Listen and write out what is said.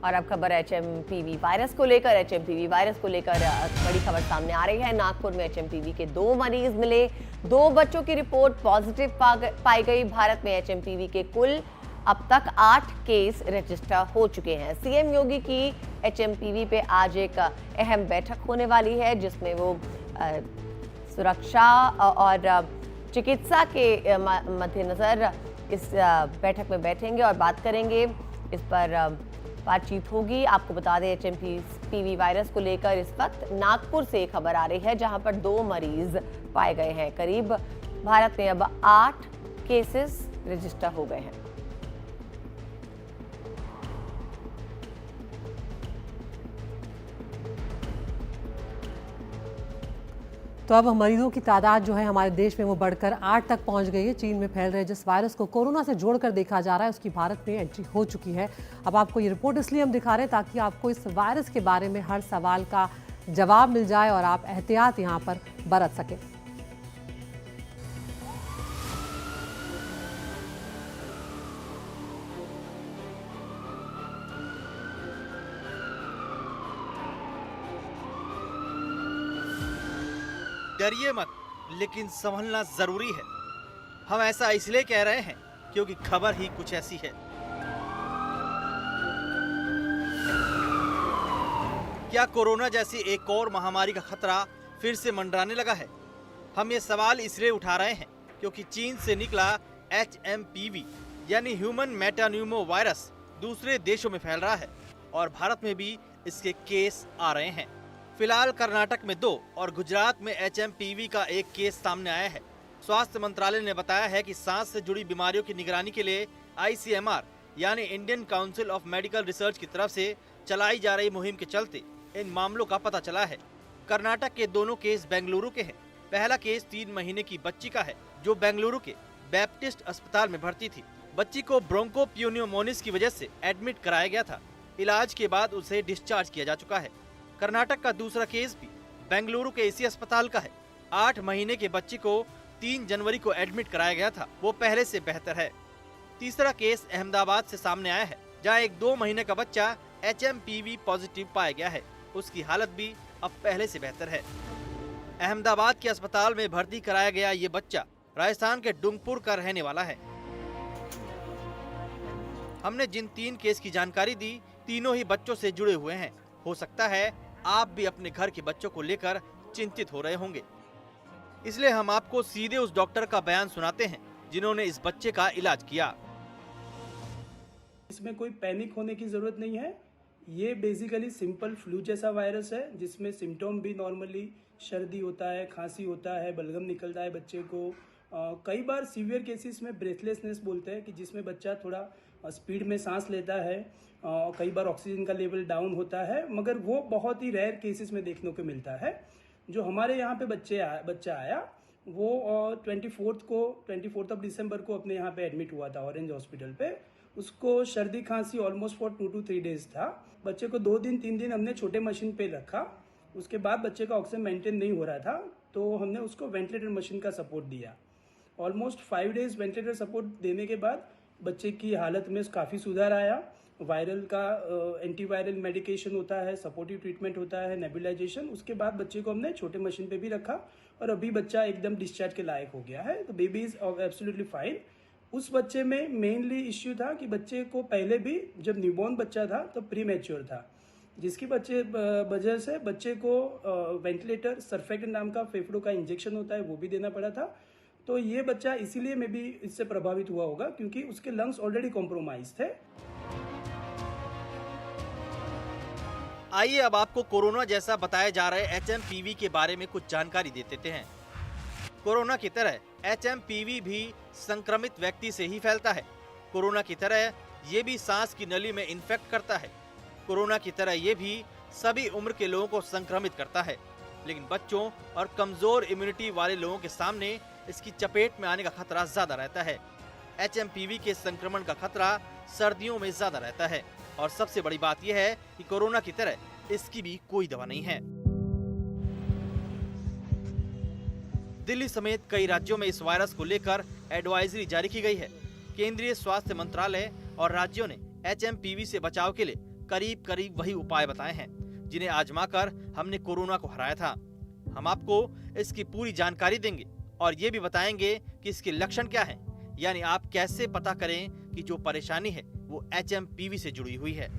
और अब खबर एचएमपीवी वायरस को लेकर। एचएमपीवी वायरस को लेकर बड़ी खबर सामने आ रही है। नागपुर में एचएमपीवी के 2 मरीज मिले, 2 बच्चों की रिपोर्ट पॉजिटिव पाई गई। भारत में एचएमपीवी के कुल अब तक 8 केस रजिस्टर हो चुके हैं। सीएम योगी की एचएमपीवी पे आज एक अहम बैठक होने वाली है, जिसमें वो सुरक्षा और चिकित्सा के मद्देनजर इस बैठक में बैठेंगे और बात करेंगे। इस पर बातचीत होगी। आपको बता दें, एचएमपीवी वायरस को लेकर इस वक्त नागपुर से खबर आ रही है, जहां पर 2 मरीज पाए गए हैं। करीब भारत में अब 8 केसेस रजिस्टर हो गए हैं। तो अब मरीजों की तादाद जो है हमारे देश में वो बढ़कर 8 तक पहुंच गई है। चीन में फैल रहे जिस वायरस को कोरोना से जोड़कर देखा जा रहा है, उसकी भारत में एंट्री हो चुकी है। अब आपको ये रिपोर्ट इसलिए हम दिखा रहे हैं ताकि आपको इस वायरस के बारे में हर सवाल का जवाब मिल जाए और आप एहतियात यहाँ पर बरत सकें। डरिए मत, लेकिन संभलना जरूरी है। हम ऐसा इसलिए कह रहे हैं क्योंकि खबर ही कुछ ऐसी है। क्या कोरोना जैसी एक और महामारी का खतरा फिर से मंडराने लगा है? हम ये सवाल इसलिए उठा रहे हैं क्योंकि चीन से निकला एचएमपीवी यानी ह्यूमन मेटान्यूमो वायरस दूसरे देशों में फैल रहा है और भारत में भी इसके केस आ रहे हैं। फिलहाल कर्नाटक में 2 और गुजरात में एचएमपीवी का एक केस सामने आया है। स्वास्थ्य मंत्रालय ने बताया है कि सांस से जुड़ी बीमारियों की निगरानी के लिए आईसीएमआर यानी Indian council of medical research की तरफ से चलाई जा रही मुहिम के चलते इन मामलों का पता चला है। कर्नाटक के दोनों केस बेंगलुरु के हैं। पहला केस 3 महीने की बच्ची का है, जो बेंगलुरु के बैप्टिस्ट अस्पताल में भर्ती थी। बच्ची को ब्रोंकोप्यूनियोमोनिस की वजह से एडमिट कराया गया था। इलाज के बाद उसे डिस्चार्ज किया जा चुका है। कर्नाटक का दूसरा केस भी बेंगलुरु के इसी अस्पताल का है। 8 महीने के बच्ची को 3 जनवरी को एडमिट कराया गया था, वो पहले से बेहतर है। तीसरा केस अहमदाबाद से सामने आया है, जहां एक 2 महीने का बच्चा एचएमपीवी पॉजिटिव पाया गया है। उसकी हालत भी अब पहले से बेहतर है। अहमदाबाद के अस्पताल में भर्ती कराया गया ये बच्चा राजस्थान के डूंगरपुर का रहने वाला है। हमने जिन 3 केस की जानकारी दी, तीनों ही बच्चों से जुड़े हुए हैं। हो सकता है आप भी अपने घर के बच्चों को लेकर चिंतित हो रहे होंगे, इसलिए हम आपको सीधे उस डॉक्टर का बयान सुनाते हैं जिन्होंने इस बच्चे का इलाज किया। इसमें कोई पैनिक होने की जरूरत नहीं है। ये बेसिकली सिंपल फ्लू जैसा वायरस है, जिसमें सिम्टम भी नॉर्मली सर्दी होता है, खांसी होता है, बलगम निकलता है बच्चे को। कई बार सीवियर केसेस में ब्रेथलेसनेस बोलते हैं कि जिसमें बच्चा थोड़ा स्पीड में सांस लेता है, कई बार ऑक्सीजन का लेवल डाउन होता है, मगर वो बहुत ही रेयर केसेस में देखने को मिलता है। जो हमारे यहाँ पे बच्चा आया वो 24 ऑफ दिसंबर को अपने यहाँ पे एडमिट हुआ था ऑरेंज हॉस्पिटल पे। उसको सर्दी खांसी ऑलमोस्ट फॉर 2 to 3 days था। बच्चे को 2 दिन 3 दिन हमने छोटे मशीन पे रखा। उसके बाद बच्चे का ऑक्सीजन मेंटेन नहीं हो रहा था, तो हमने उसको वेंटिलेटर मशीन का सपोर्ट दिया। ऑलमोस्ट 5 days वेंटिलेटर सपोर्ट देने के बाद बच्चे की हालत में काफ़ी सुधार आया। वायरल का एंटीवायरल मेडिकेशन होता है, सपोर्टिव ट्रीटमेंट होता है, नेबुलाइजेशन। उसके बाद बच्चे को हमने छोटे मशीन पे भी रखा और अभी बच्चा एकदम डिस्चार्ज के लायक हो गया है। तो बेबी इज एब्सोल्युटली फाइन। उस बच्चे में मेनली इश्यू था कि बच्चे को पहले भी जब न्यूबॉर्न बच्चा था तो प्री मैच्योर था, जिसकी वजह से बच्चे को वेंटिलेटर सर्फेक्टेंट नाम का फेफड़ों का इंजेक्शन होता है, वो भी देना पड़ा था। तो ये बच्चा इसीलिए में भी इससे प्रभावित हुआ होगा क्योंकि उसके लंग्स ऑलरेडी कॉम्प्रोमाइज थे। आइए अब आपको कोरोना जैसा बताया जा रहे एचएमपीवी के बारे में कुछ जानकारी दे देते हैं। कोरोना की तरह एचएमपीवी भी संक्रमित व्यक्ति से ही फैलता है। कोरोना की तरह ये भी सांस की नली में इन्फेक्ट करता है। कोरोना की तरह ये भी सभी उम्र के लोगों को संक्रमित करता है, लेकिन बच्चों और कमजोर इम्यूनिटी वाले लोगों के सामने इसकी चपेट में आने का खतरा ज्यादा रहता है। एचएमपीवी के संक्रमण का खतरा सर्दियों में ज्यादा रहता है और सबसे बड़ी बात यह है कि कोरोना की तरह इसकी भी कोई दवा नहीं है। दिल्ली समेत कई राज्यों में इस वायरस को लेकर एडवाइजरी जारी की गई है। केंद्रीय स्वास्थ्य मंत्रालय और राज्यों ने एचएमपीवी से बचाव के लिए करीब करीब वही उपाय बताए हैं जिन्हें आजमाकर हमने कोरोना को हराया था। हम आपको इसकी पूरी जानकारी देंगे और ये भी बताएंगे कि इसके लक्षण क्या हैं, यानी आप कैसे पता करें कि जो परेशानी है वो HMPV से जुड़ी हुई है।